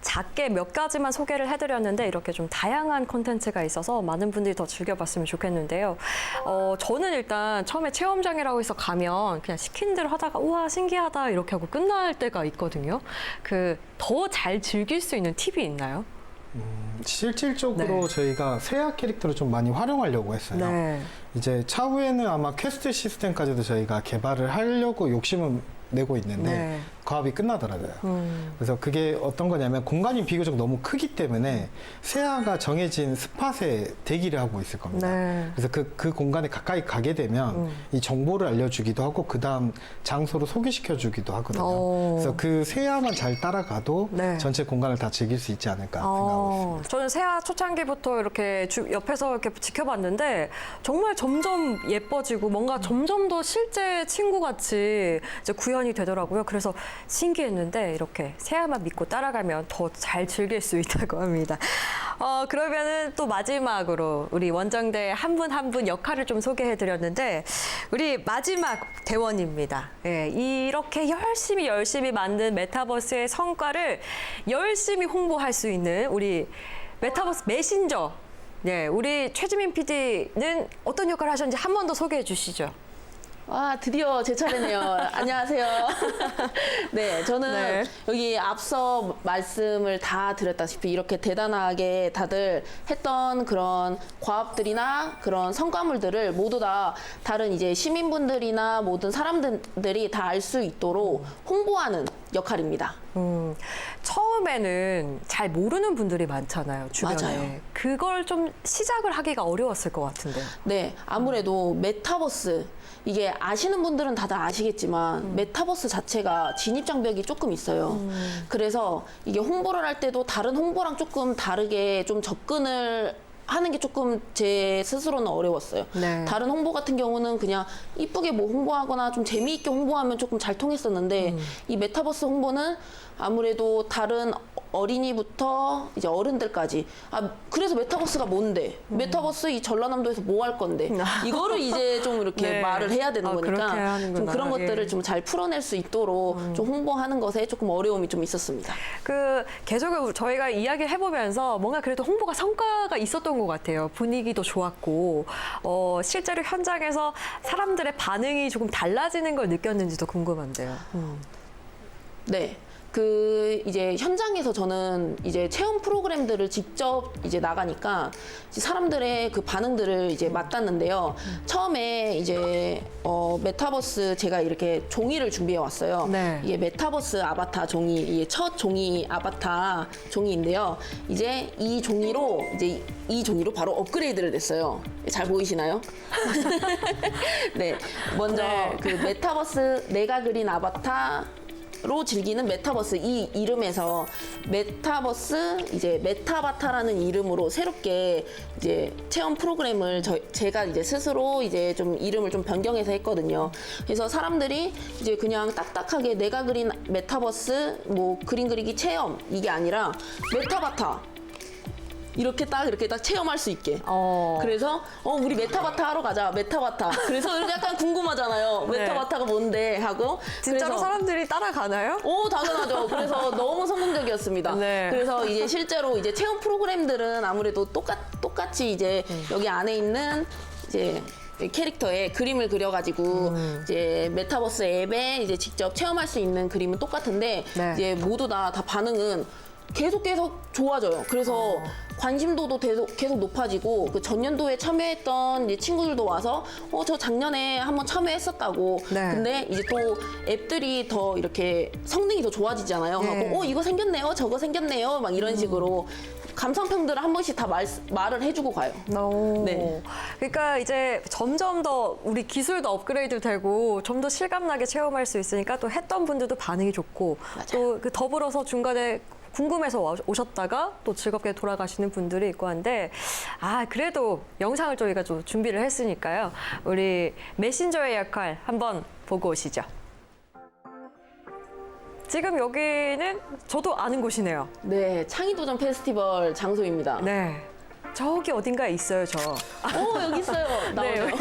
작게 몇 가지만 소개를 해드렸는데 이렇게 좀 다양한 콘텐츠가 있어서 많은 분들이 더 즐겨봤으면 좋겠는데요. 저는 일단 처음에 체험장이라고 해서 가면 그냥 시킨 대로 하다가 우와 신기하다 이렇게 하고 끝날 때가 있거든요. 더 잘 즐길 수 있는 팁이 있나요? 실질적으로 저희가 세아 캐릭터를 좀 많이 활용하려고 했어요. 네. 이제 차후에는 아마 퀘스트 시스템까지도 저희가 개발을 하려고 욕심은 내고 있는데 네. 과업이 끝나더라고요. 그래서 그게 어떤 거냐면 공간이 비교적 너무 크기 때문에 세아가 정해진 스팟에 대기를 하고 있을 겁니다. 네. 그래서 그 공간에 가까이 가게 되면 이 정보를 알려주기도 하고 그 다음 장소로 소개시켜주기도 하거든요. 그래서 그 세아만 잘 따라가도 네. 전체 공간을 다 즐길 수 있지 않을까 생각하고 있습니다. 저는 새하 초창기부터 이렇게 옆에서 이렇게 지켜봤는데 정말 점점 예뻐지고 뭔가 점점 더 실제 친구같이 이제 구현이 되더라고요. 그래서 신기했는데 이렇게 새하만 믿고 따라가면 더 잘 즐길 수 있다고 합니다. 그러면은 또 마지막으로 우리 원정대 한 분 한 분 역할을 좀 소개해드렸는데 우리 마지막 대원입니다. 예, 이렇게 열심히 만든 메타버스의 성과를 열심히 홍보할 수 있는 우리 메타버스 메신저. 네, 우리 최지민 PD는 어떤 역할을 하셨는지 한 번 더 소개해 주시죠. 와, 드디어 제 차례네요. 안녕하세요. 네, 저는 네. 여기 앞서 말씀을 다 드렸다시피 이렇게 대단하게 다들 했던 그런 과업들이나 그런 성과물들을 모두 다 다른 이제 시민분들이나 모든 사람들이 다 알 수 있도록 홍보하는 역할입니다. 처음에는 잘 모르는 분들이 많잖아요, 주변에. 맞아요. 그걸 좀 시작을 하기가 어려웠을 것 같은데요. 네, 아무래도 메타버스 이게 아시는 분들은 다들 아시겠지만 메타버스 자체가 진입 장벽이 조금 있어요. 그래서 이게 홍보를 할 때도 다른 홍보랑 조금 다르게 좀 접근을 하는 게 조금 제 스스로는 어려웠어요. 네. 다른 홍보 같은 경우는 그냥 이쁘게 뭐 홍보하거나 좀 재미있게 홍보하면 조금 잘 통했었는데 이 메타버스 홍보는 아무래도 다른 어린이부터 이제 어른들까지 그래서 메타버스가 뭔데 메타버스 이 전라남도에서 뭐 할 건데 이거를 이제 좀 이렇게 네. 말을 해야 되는 그렇게 거니까 하는구나. 좀 그런 것들을 예. 좀 잘 풀어낼 수 있도록 좀 홍보하는 것에 조금 어려움이 좀 있었습니다. 계속 저희가 이야기를 해보면서 뭔가 그래도 홍보가 성과가 있었던 것 같아요. 분위기도 좋았고, 실제로 현장에서 사람들의 반응이 조금 달라지는 걸 느꼈는지도 궁금한데요. 네. 이제 현장에서 저는 이제 체험 프로그램들을 직접 이제 나가니까 이제 사람들의 그 반응들을 이제 맞닿는데요. 처음에 이제 메타버스 제가 이렇게 종이를 준비해 왔어요. 네. 이게 메타버스 아바타 종이, 이게 첫 종이 아바타 종이인데요. 이제 이 종이로 바로 업그레이드를 됐어요. 잘 보이시나요? 네. 먼저 네. 그 메타버스 내가 그린 아바타 로 즐기는 메타버스 이 이름에서 메타버스 이제 메타바타라는 이름으로 새롭게 이제 체험 프로그램을 제가 이제 스스로 이제 좀 이름을 좀 변경해서 했거든요. 그래서 사람들이 이제 그냥 딱딱하게 내가 그린 메타버스 뭐 그림 그리기 체험 이게 아니라 메타바타 이렇게 딱 체험할 수 있게. 그래서 우리 메타바타 하러 가자. 메타바타. 그래서 약간 궁금하잖아요. 네. 메타바타가 뭔데 하고. 진짜로 그래서 사람들이 따라가나요? 당연하죠. 그래서 너무 성공적이었습니다. 네. 그래서 이제 실제로 이제 체험 프로그램들은 아무래도 똑같이 이제 여기 안에 있는 이제 캐릭터에 그림을 그려가지고 이제 메타버스 앱에 이제 직접 체험할 수 있는 그림은 똑같은데 네. 이제 모두 다 반응은 계속 좋아져요. 그래서 관심도도 계속 높아지고 그 전년도에 참여했던 이제 친구들도 와서 저 작년에 한번 참여했었다고. 네. 근데 이제 또 앱들이 더 이렇게 성능이 더 좋아지잖아요. 네. 하고 이거 생겼네요. 저거 생겼네요. 막 이런 식으로 감상평들을 한 번씩 다 말을 해주고 가요. 네. 그러니까 이제 점점 더 우리 기술도 업그레이드 되고 좀 더 실감나게 체험할 수 있으니까 또 했던 분들도 반응이 좋고 또 그 더불어서 중간에 궁금해서 오셨다가 또 즐겁게 돌아가시는 분들이 있고 한데 그래도 영상을 저희가 좀 준비를 했으니까요. 우리 메신저의 역할 한번 보고 오시죠. 지금 여기는 저도 아는 곳이네요. 네, 창의도전 페스티벌 장소입니다. 네. 저기 어딘가에 있어요, 저. 여기 있어요. 나오죠.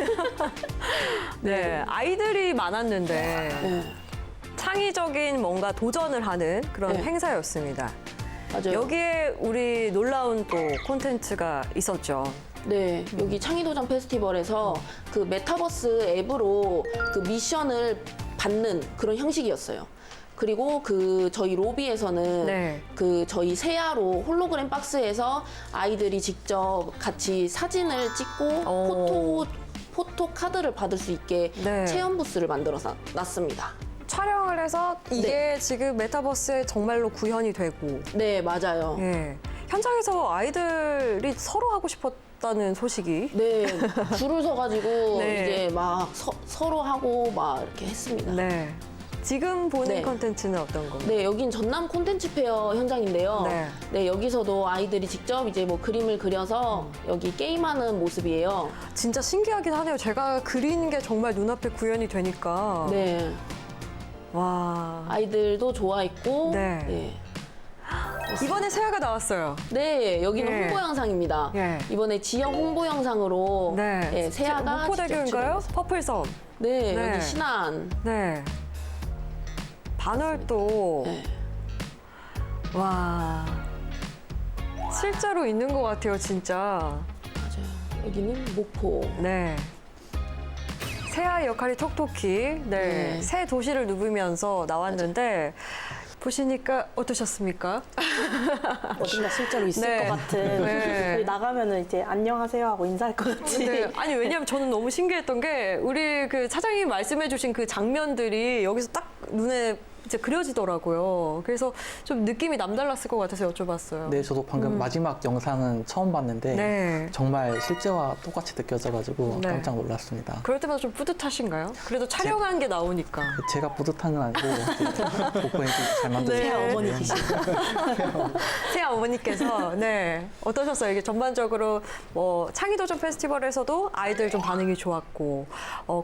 네, 아이들이 많았는데 네. 창의적인 뭔가 도전을 하는 그런 네. 행사였습니다. 맞아요. 여기에 우리 놀라운 또 콘텐츠가 있었죠. 네, 여기 창의도전 페스티벌에서 그 메타버스 앱으로 그 미션을 받는 그런 형식이었어요. 그리고 저희 로비에서는 네. 저희 세아로 홀로그램 박스에서 아이들이 직접 같이 사진을 찍고 포토 카드를 받을 수 있게 네. 체험 부스를 만들어서 놨습니다. 촬영을 해서 이게 지금 메타버스에 정말로 구현이 되고. 네, 맞아요. 예. 현장에서 아이들이 서로 하고 싶었다는 소식이. 네, 줄을 서가지고 네. 이제 막 서로 하고 막 이렇게 했습니다. 네. 지금 보는 네. 콘텐츠는 어떤 건가요? 네, 여긴 전남 콘텐츠 페어 현장인데요. 네. 네, 여기서도 아이들이 직접 이제 뭐 그림을 그려서 여기 게임하는 모습이에요. 진짜 신기하긴 하네요. 제가 그리는 게 정말 눈앞에 구현이 되니까. 네, 와. 아이들도 좋아했고. 네. 네. 이번에 새해가 나왔어요. 네, 여기는 예. 홍보 영상입니다. 예. 이번에 지역 홍보 영상으로 네. 네, 세아가 목포대교인가요? 직접 출연했어요. 퍼플섬. 네, 네. 여기 신안. 네. 반월도. 네. 와. 실제로 있는 것 같아요, 진짜. 맞아요. 여기는 목포. 네. 새아 역할이 톡톡히 네. 네. 새 도시를 누비면서 나왔는데 보시니까 어떠셨습니까? 어딘가 실제로 있을 네. 것 같은. 네. 나가면은 이제 안녕하세요 하고 인사할 것 같이. 네. 아니 왜냐면 저는 너무 신기했던 게 우리 그 차장님이 말씀해주신 그 장면들이 여기서 딱 눈에 이제 그려지더라고요. 그래서 좀 느낌이 남달랐을 것 같아서 여쭤봤어요. 네, 저도 방금 마지막 영상은 처음 봤는데 네. 정말 실제와 똑같이 느껴져가지고 네. 깜짝 놀랐습니다. 그럴 때마다 좀 뿌듯하신가요? 그래도 촬영한 게 나오니까. 제가 뿌듯한 건 아니고 복고행기 잘 만들어서 네. 새 어머니 계시고. 새아 어머니께서 네 어떠셨어요? 이게 전반적으로 뭐 창의도전 페스티벌에서도 아이들 좀 반응이 좋았고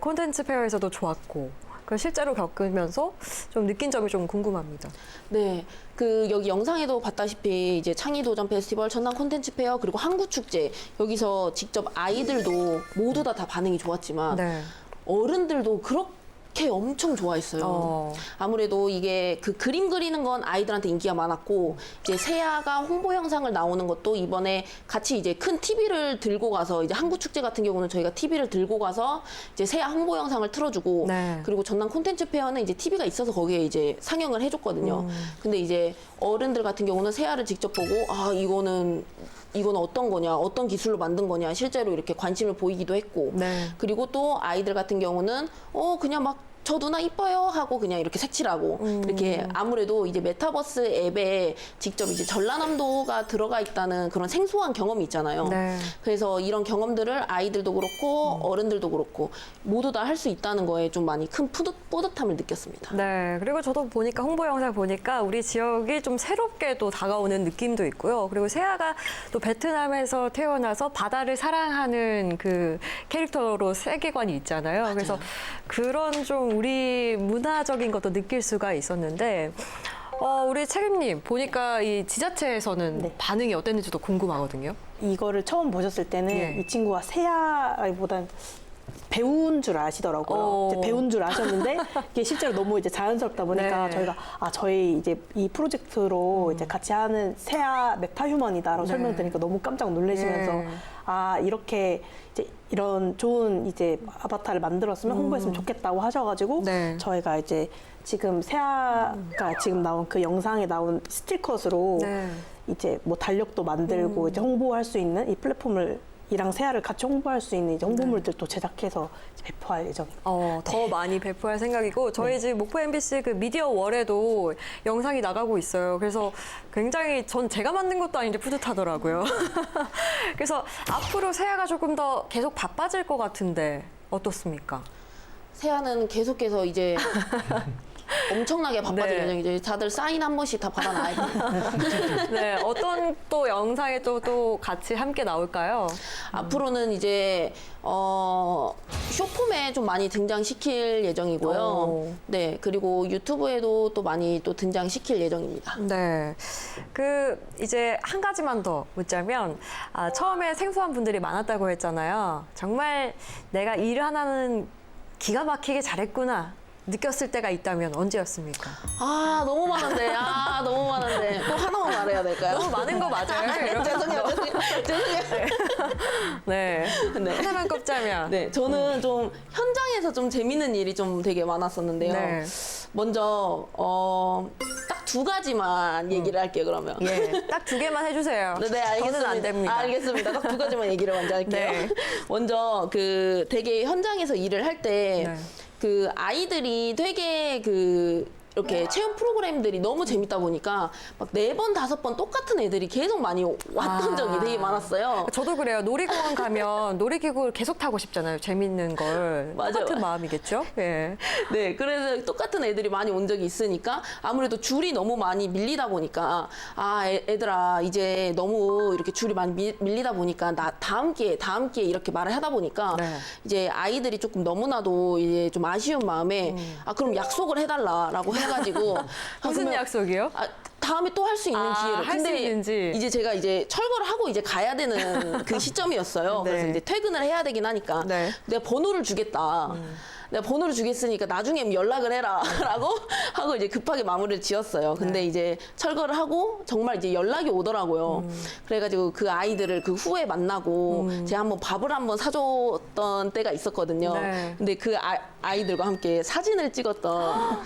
콘텐츠 페어에서도 좋았고 그 실제로 겪으면서 좀 느낀 점이 좀 궁금합니다. 네, 그 여기 영상에도 봤다시피 이제 창의도전 페스티벌, 전남 콘텐츠 페어 그리고 한국축제 여기서 직접 아이들도 모두 다 반응이 좋았지만 네. 어른들도 그렇게 엄청 좋아했어요. 아무래도 이게 그 그림 그리는 건 아이들한테 인기가 많았고 이제 세아가 홍보 영상을 나오는 것도 이번에 같이 이제 큰 TV를 들고 가서 이제 한국축제 같은 경우는 저희가 TV를 들고 가서 이제 세아 홍보 영상을 틀어주고 네. 그리고 전남 콘텐츠 페어는 이제 TV가 있어서 거기에 이제 상영을 해줬거든요. 근데 이제 어른들 같은 경우는 세아를 직접 보고 아 이거는 어떤 거냐, 어떤 기술로 만든 거냐, 실제로 이렇게 관심을 보이기도 했고, 네. 그리고 또 아이들 같은 경우는 그냥 막 저 누나 이뻐요 하고 그냥 이렇게 색칠하고 이렇게 아무래도 이제 메타버스 앱에 직접 이제 전라남도가 들어가 있다는 그런 생소한 경험이 있잖아요. 네. 그래서 이런 경험들을 아이들도 그렇고 어른들도 그렇고 모두 다 할 수 있다는 거에 좀 많이 큰 뿌듯함을 느꼈습니다. 네, 그리고 저도 보니까 홍보 영상 보니까 우리 지역이 좀 새롭게 또 다가오는 느낌도 있고요. 그리고 세아가 또 베트남에서 태어나서 바다를 사랑하는 그 캐릭터로 세계관이 있잖아요. 그래서 그런 좀 우리 문화적인 것도 느낄 수가 있었는데 우리 책임님 보니까 이 지자체에서는 네. 반응이 어땠는지도 궁금하거든요. 이거를 처음 보셨을 때는 예. 이 친구가 새아보단 배운 줄 아시더라고요. 이제 배운 줄 아셨는데 이게 실제로 너무 이제 자연스럽다 보니까 네. 저희가 저희 이제 이 프로젝트로 이제 같이 하는 새아 메타휴먼이다라고 네. 설명드리니까 너무 깜짝 놀라시면서 네. 이렇게 이제 이런 좋은 이제 아바타를 만들었으면 홍보했으면 좋겠다고 하셔가지고 네. 저희가 이제 지금 새아가 지금 나온 그 영상에 나온 스틸컷으로 네. 이제 뭐 달력도 만들고 이제 홍보할 수 있는 이 플랫폼을 이랑 세아를 같이 홍보할 수 있는 이제 홍보물들도 제작해서 이제 배포할 예정입니다. 더 많이 배포할 생각이고 저희 지금 목포 MBC 그 미디어 월에도 영상이 나가고 있어요. 그래서 굉장히 제가 만든 것도 아닌데 뿌듯하더라고요. 그래서 앞으로 세아가 조금 더 계속 바빠질 것 같은데 어떻습니까? 세아는 계속해서 이제 엄청나게 바빠질 네. 예정이죠. 다들 사인 한 번씩 다 받아놔야 돼요. 네, 어떤 또 영상에 또 같이 함께 나올까요? 앞으로는 이제 쇼폼에 좀 많이 등장시킬 예정이고요. 오. 네, 그리고 유튜브에도 또 많이 또 등장시킬 예정입니다. 네. 이제 한 가지만 더 묻자면, 처음에 생소한 분들이 많았다고 했잖아요. 정말 내가 일 하나는 기가 막히게 잘했구나. 느꼈을 때가 있다면 언제였습니까? 너무 많은데, 너무 많은데. 꼭 하나만 말해야 될까요? 너무 많은 거 맞아요. 이러면. 죄송해요. 네. 네. 하나만 꼽자면. 네, 저는 좀 현장에서 좀 재밌는 일이 좀 되게 많았었는데요. 네. 먼저 딱 두 가지만 얘기를 할게요. 그러면. 예. 딱 두 개만 해주세요. 네, 알겠습니다. 저는 안 됩니다. 알겠습니다. 딱 두 가지만 얘기를 먼저 할게요. 네. 먼저 되게 현장에서 일을 할 때 네. 그 아이들이 되게 이렇게 체험 프로그램들이 너무 재밌다 보니까 막 4번, 5번 똑같은 애들이 계속 많이 왔던 적이 되게 많았어요. 저도 그래요. 놀이공원 가면 놀이기구를 계속 타고 싶잖아요. 재밌는 걸. 맞아요. 똑같은 마음이겠죠? 예. 네, 그래서 똑같은 애들이 많이 온 적이 있으니까 아무래도 줄이 너무 많이 밀리다 보니까 애들아 이제 너무 이렇게 줄이 많이 밀리다 보니까 나 다음 기회에 이렇게 말을 하다 보니까 네. 이제 아이들이 조금 너무나도 이제 좀 아쉬운 마음에 그럼 약속을 해달라라고 해가지고 무슨 그러면 약속이요? 다음에 또 할 수 있는 기회를. 할 수 있는지. 이제 제가 이제 철거를 하고 이제 가야 되는 그 시점이었어요. 네. 그래서 이제 퇴근을 해야 되긴 하니까 네. 내가 번호를 주겠다. 내가 번호를 주겠으니까 나중에 연락을 해라라고 하고 이제 급하게 마무리를 지었어요. 근데 네. 이제 철거를 하고 정말 이제 연락이 오더라고요. 그래가지고 그 아이들을 그 후에 만나고 제가 한번 밥을 한번 사줬던 때가 있었거든요. 네. 근데 그 아이들과 함께 사진을 찍었던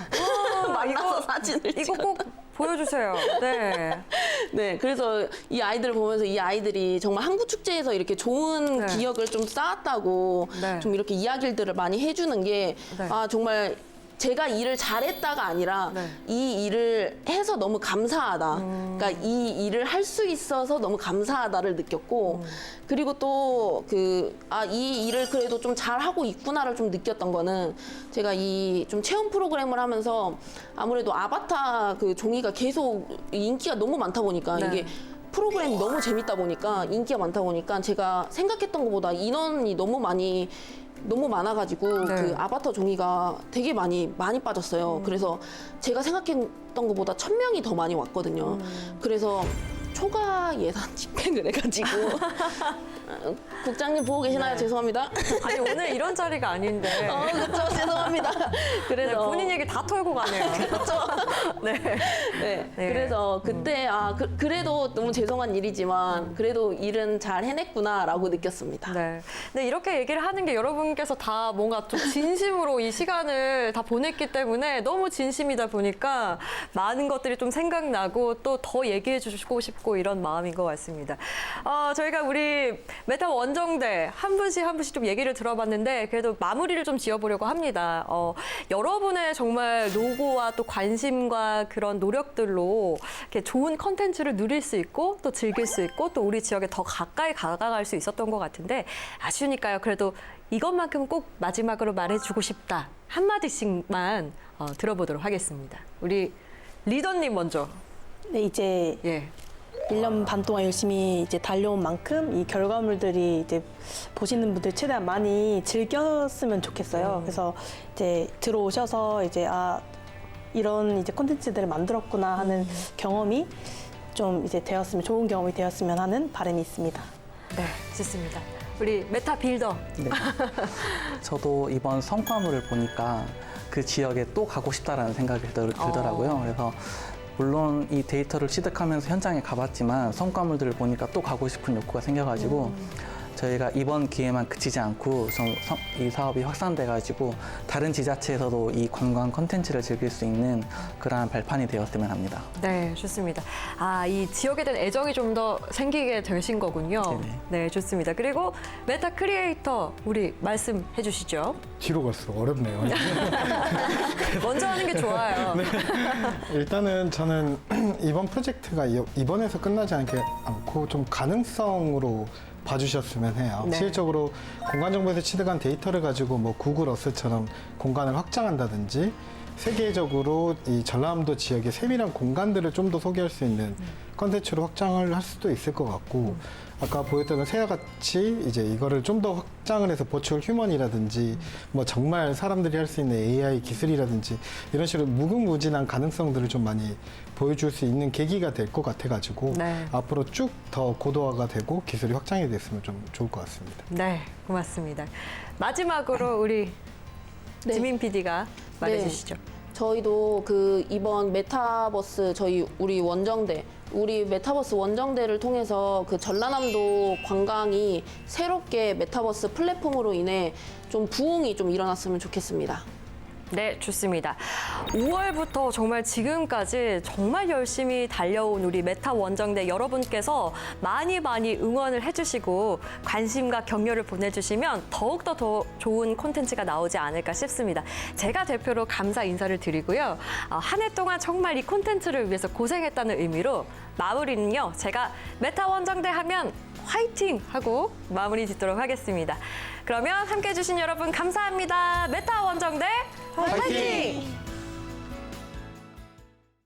만나서 사진을 이거 찍었던. 꼭 보여주세요. 네. 네, 그래서 이 아이들을 보면서 이 아이들이 정말 한국 축제에서 이렇게 좋은 네. 기억을 좀 쌓았다고 네. 좀 이렇게 이야기들을 많이 해주는 게 네. 정말 제가 일을 잘했다가 아니라 네. 이 일을 해서 너무 감사하다. 그러니까 이 일을 할 수 있어서 너무 감사하다를 느꼈고 그리고 또 이 일을 그래도 좀 잘하고 있구나를 좀 느꼈던 거는 제가 이 좀 체험 프로그램을 하면서 아무래도 아바타 그 종이가 계속 인기가 너무 많다 보니까 네. 이게 프로그램이 너무 재밌다 보니까 인기가 많다 보니까 제가 생각했던 것보다 인원이 너무 많아가지고 네. 그 아바타 종이가 되게 많이 빠졌어요. 그래서 제가 생각했던 것보다 1000명이 더 많이 왔거든요. 그래서 초과 예산 집행을 해가지고 국장님 보고 계시나요? 네. 죄송합니다. 아니, 오늘 이런 자리가 아닌데. 그렇죠. 죄송합니다. 네, 그래서 본인 얘기 다 털고 가네요. 네. 네. 네. 그래서 그때 그래도 너무 죄송한 일이지만 그래도 일은 잘 해냈구나라고 느꼈습니다. 네. 근데 이렇게 얘기를 하는 게 여러분께서 다 뭔가 좀 진심으로 이 시간을 다 보냈기 때문에 너무 진심이다 보니까 많은 것들이 좀 생각나고 또 더 얘기해 주시고 싶고 이런 마음인 것 같습니다. 저희가 우리 메타 원정대 한 분씩 좀 얘기를 들어봤는데 그래도 마무리를 좀 지어보려고 합니다. 여러분의 정말 노고와 또 관심과 그런 노력들로 이렇게 좋은 컨텐츠를 누릴 수 있고 또 즐길 수 있고 또 우리 지역에 더 가까이 다가갈 수 있었던 것 같은데 아쉬우니까요. 그래도 이것만큼 꼭 마지막으로 말해주고 싶다. 한마디씩만 들어보도록 하겠습니다. 우리 리더님 먼저. 네, 이제 예. 1년 반 동안 열심히 이제 달려온 만큼 이 결과물들이 이제 보시는 분들 최대한 많이 즐겼으면 좋겠어요. 그래서 이제 들어오셔서 이제 이런 이제 콘텐츠들을 만들었구나 하는 경험이 좀 이제 좋은 경험이 되었으면 하는 바람이 있습니다. 네, 좋습니다. 우리 메타 빌더. 네. 저도 이번 성과물을 보니까 그 지역에 또 가고 싶다라는 생각이 들더라고요. 그래서 물론 이 데이터를 취득하면서 현장에 가봤지만 성과물들을 보니까 또 가고 싶은 욕구가 생겨가지고 저희가 이번 기회만 그치지 않고 이 사업이 확산돼가지고 다른 지자체에서도 이 관광 콘텐츠를 즐길 수 있는 그러한 발판이 되었으면 합니다. 네, 좋습니다. 이 지역에 대한 애정이 좀 더 생기게 되신 거군요. 네네. 네, 좋습니다. 그리고 메타 크리에이터 우리 말씀해 주시죠. 뒤로 갈수록 어렵네요. 먼저 하는 게 좋아요. 일단은 저는 이번 프로젝트가 이번에서 끝나지 않고 좀 가능성으로 봐주셨으면 해요. 네. 실질적으로 공간정보에서 취득한 데이터를 가지고 뭐 구글 어스처럼 공간을 확장한다든지 세계적으로 이 전라남도 지역의 세밀한 공간들을 좀 더 소개할 수 있는 컨텐츠로 확장을 할 수도 있을 것 같고 아까 보였던 새와 같이 이제 이거를 좀 더 확장을 해서 버추얼 휴먼이라든지 뭐 정말 사람들이 할 수 있는 AI 기술이라든지 이런 식으로 무궁무진한 가능성들을 좀 많이 보여줄 수 있는 계기가 될 것 같아가지고 네. 앞으로 쭉 더 고도화가 되고 기술이 확장이 됐으면 좀 좋을 것 같습니다. 네, 고맙습니다. 마지막으로 우리 네. 지민 PD가 말해 주시죠. 저희도 이번 메타버스 우리 메타버스 원정대를 통해서 그 전라남도 관광이 새롭게 메타버스 플랫폼으로 인해 좀 부흥이 좀 일어났으면 좋겠습니다. 네, 좋습니다. 5월부터 정말 지금까지 정말 열심히 달려온 우리 메타 원정대 여러분께서 많이 응원을 해주시고 관심과 격려를 보내주시면 더욱더 더 좋은 콘텐츠가 나오지 않을까 싶습니다. 제가 대표로 감사 인사를 드리고요. 한 해 동안 정말 이 콘텐츠를 위해서 고생했다는 의미로 마무리는요. 제가 메타 원정대 하면 화이팅! 하고 마무리 짓도록 하겠습니다. 그러면 함께해 주신 여러분 감사합니다. 메타 원정대 화이팅!